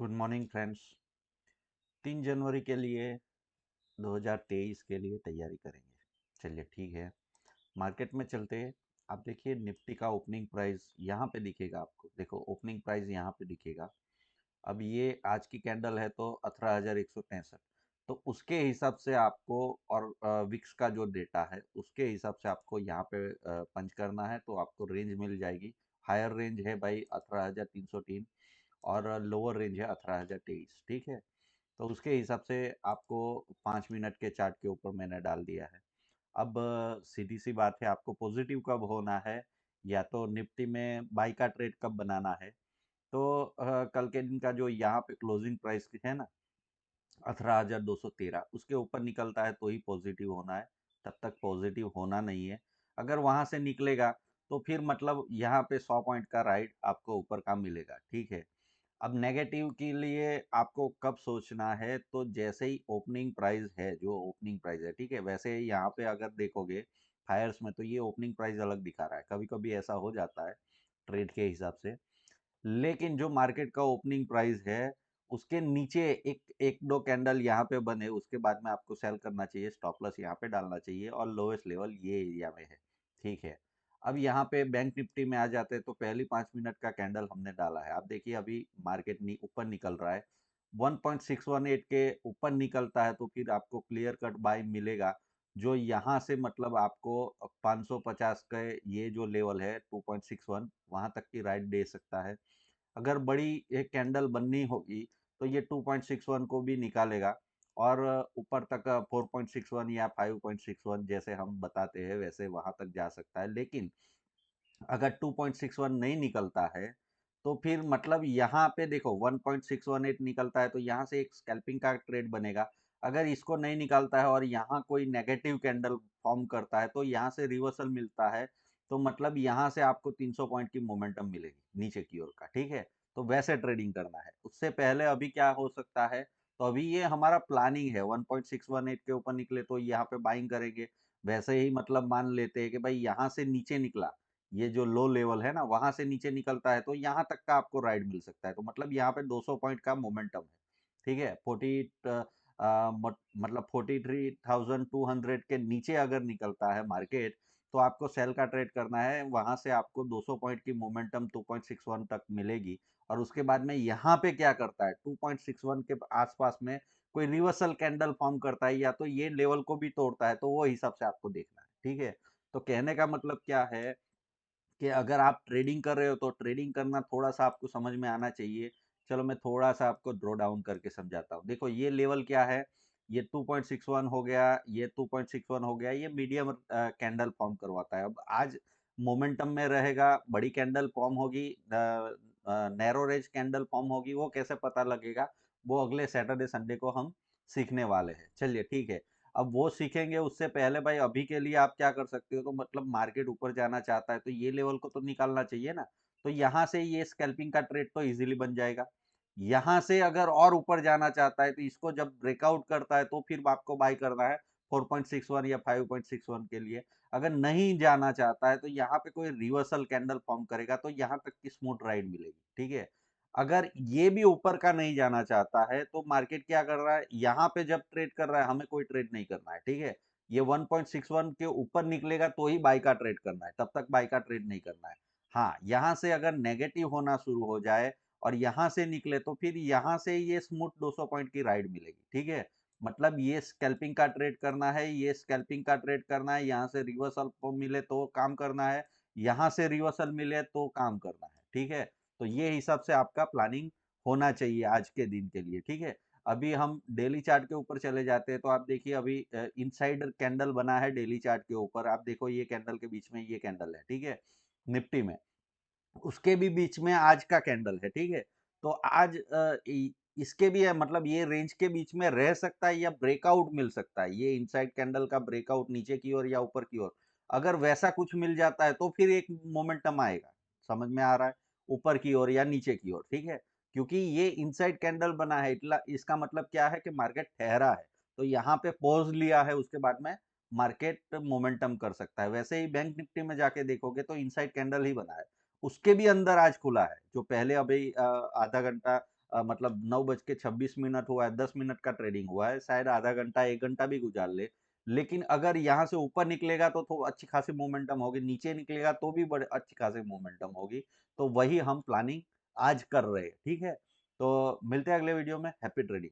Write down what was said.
Good morning friends. 3 जनवरी के लिए 2023 के लिए तैयारी करेंगे। चलिए ठीक है, मार्केट में चलते हैं। आप देखिए निफ्टी का ओपनिंग प्राइस यहाँ पे दिखेगा आपको। देखो ओपनिंग प्राइस यहाँ पे दिखेगा। अब ये आज की कैंडल है तो 18,163। तो उसके हिसाब से आपको और विक्स का जो डेटा है उसके हिसाब से आपको यहाँ पे पंच करना है तो आपको रेंज मिल जाएगी। हायर रेंज है भाई 18,303 और लोअर रेंज है 18,023। ठीक है, तो उसके हिसाब से आपको 5 मिनट के चार्ट के ऊपर मैंने डाल दिया है। अब सीधी सी बात है, आपको पॉजिटिव कब होना है या तो निफ्टी में बाई का ट्रेड कब बनाना है। तो कल के दिन का जो यहाँ पे क्लोजिंग प्राइस है ना 18,213, उसके ऊपर निकलता है तो ही पॉजिटिव होना है, तब तक पॉजिटिव होना नहीं है। अगर वहां से निकलेगा तो फिर मतलब यहाँ पे 100 पॉइंट का राइड आपको ऊपर का मिलेगा। ठीक है, अब नेगेटिव के लिए आपको कब सोचना है, तो जैसे ही ओपनिंग प्राइस है, जो ओपनिंग प्राइस है ठीक है, वैसे ही यहाँ पे अगर देखोगे फायर्स में तो ये ओपनिंग प्राइस अलग दिखा रहा है। कभी कभी ऐसा हो जाता है ट्रेड के हिसाब से, लेकिन जो मार्केट का ओपनिंग प्राइस है उसके नीचे एक एक दो कैंडल यहाँ पे बने उसके बाद में आपको सेल करना चाहिए, स्टॉप लॉस यहाँ पे डालना चाहिए और लोएस्ट लेवल ये एरिया में है। ठीक है, अब यहाँ पे बैंक निफ्टी में आ जाते हैं तो पहली 5 मिनट का कैंडल हमने डाला है। आप देखिए अभी मार्केट ऊपर निकल रहा है, 1.618 के ऊपर निकलता है तो फिर आपको क्लियर कट बाय मिलेगा। जो यहाँ से मतलब आपको 550 का ये जो लेवल है 2.61 वहां तक की राइट दे सकता है। अगर बड़ी एक कैंडल बननी होगी तो ये 2.61 को भी निकालेगा और ऊपर तक 4.61 या 5.61 जैसे हम बताते हैं वैसे वहां तक जा सकता है। लेकिन अगर 2.61 नहीं निकलता है तो फिर मतलब यहाँ पे देखो 1.618 निकलता है तो यहाँ से एक स्कैल्पिंग का ट्रेड बनेगा। अगर इसको नहीं निकालता है और यहाँ कोई नेगेटिव कैंडल फॉर्म करता है तो यहाँ से रिवर्सल मिलता है, तो मतलब यहाँ से आपको 300 पॉइंट की मोमेंटम मिलेगी नीचे की ओर का। ठीक है, तो वैसे ट्रेडिंग करना है। उससे पहले अभी क्या हो सकता है, तो अभी ये हमारा प्लानिंग है 1.618 के ऊपर निकले तो यहाँ पे बाइंग करेंगे। वैसे ही मतलब मान लेते हैं कि भाई यहाँ से नीचे निकला, ये जो लो लेवल है ना वहां से नीचे निकलता है तो यहाँ तक का आपको राइड मिल सकता है। तो मतलब यहाँ पे 200 पॉइंट का मोमेंटम है। ठीक है, 43,200 के नीचे अगर निकलता है मार्केट तो आपको सेल का ट्रेड करना है। वहां से आपको 200 पॉइंट की मोमेंटम 2.61 तक मिलेगी और उसके बाद में यहाँ पे क्या करता है 2.61 के आसपास में कोई रिवर्सल कैंडल फॉर्म करता है या तो ये लेवल को भी तोड़ता है, तो वो हिसाब से आपको देखना है। ठीक है, तो कहने का मतलब क्या है कि अगर आप ट्रेडिंग कर रहे हो तो ट्रेडिंग करना थोड़ा सा आपको समझ में आना चाहिए। चलो मैं थोड़ा सा आपको ड्रॉ डाउन करके समझाता हूँ। देखो ये लेवल क्या है, ये 2.61 हो गया, ये 2.61 हो गया, ये मीडियम कैंडल फॉर्म करवाता है। अब आज मोमेंटम में रहेगा, बड़ी कैंडल फॉर्म होगी, नैरो रेंज कैंडल फॉर्म होगी, वो कैसे पता लगेगा, वो अगले सैटरडे संडे को हम सीखने वाले हैं। चलिए ठीक है, अब वो सीखेंगे उससे पहले भाई अभी के लिए आप क्या कर सकते हो, तो मतलब मार्केट ऊपर जाना चाहता है तो ये लेवल को तो निकालना चाहिए ना। तो यहाँ से ये स्कैल्पिंग का ट्रेड तो इजीली बन जाएगा। यहाँ से अगर और ऊपर जाना चाहता है तो इसको जब ब्रेकआउट करता है तो फिर आपको बाय करना है 4.61 या 5.61 के लिए। अगर नहीं जाना चाहता है तो यहाँ पे कोई रिवर्सल कैंडल फॉर्म करेगा तो यहाँ तक की स्मूथ राइड मिलेगी। ठीक है, अगर ये भी ऊपर का नहीं जाना चाहता है तो मार्केट क्या कर रहा है, यहाँ पे जब ट्रेड कर रहा है हमें कोई ट्रेड नहीं करना है। ठीक है, ये 1.61 के ऊपर निकलेगा तो ही बाई का ट्रेड करना है, तब तक बाई का ट्रेड नहीं करना है। हाँ, यहाँ से अगर नेगेटिव होना शुरू हो जाए और यहाँ से निकले तो फिर यहाँ से ये स्मूथ 200 पॉइंट की राइड मिलेगी। ठीक है, मतलब ये स्कैल्पिंग का ट्रेड करना है, ये स्कैल्पिंग का ट्रेड करना है, यहाँ से रिवर्सल मिले तो काम करना है, यहाँ से रिवर्सल मिले तो काम करना है। ठीक है, तो ये हिसाब से आपका प्लानिंग होना चाहिए आज के दिन के लिए। ठीक है, अभी हम डेली चार्ट के ऊपर चले जाते हैं तो आप देखिए अभी इनसाइड कैंडल बना है डेली चार्ट के ऊपर। आप देखो ये कैंडल के बीच में ये कैंडल है। ठीक है, निफ्टी में उसके भी बीच में आज का कैंडल है। ठीक है, तो आज इसके भी है, मतलब ये रेंज के बीच में रह सकता है या ब्रेकआउट मिल सकता है, ये इनसाइड कैंडल का ब्रेकआउट नीचे की ओर या ऊपर की ओर। अगर वैसा कुछ मिल जाता है तो फिर एक मोमेंटम आएगा, समझ में आ रहा है, ऊपर की ओर या नीचे की ओर। ठीक है, क्योंकि ये इनसाइड कैंडल बना है इसका मतलब क्या है कि मार्केट ठहरा है, तो यहाँ पे पॉज लिया है, उसके बाद में मार्केट मोमेंटम कर सकता है। वैसे ही बैंक निफ्टी में जाके देखोगे तो इनसाइड कैंडल ही बना है, उसके भी अंदर आज खुला है। जो पहले अभी आधा घंटा मतलब 9:26 हुआ है, 10 मिनट का ट्रेडिंग हुआ है, शायद आधा घंटा 1 घंटा भी गुजार ले। लेकिन अगर यहाँ से ऊपर निकलेगा तो अच्छी खासी मोमेंटम होगी, नीचे निकलेगा तो भी बड़े अच्छी खासी मोमेंटम होगी। तो वही हम प्लानिंग आज कर रहे हैं, ठीक है? तो मिलते हैं अगले वीडियो में, हैप्पी ट्रेडिंग।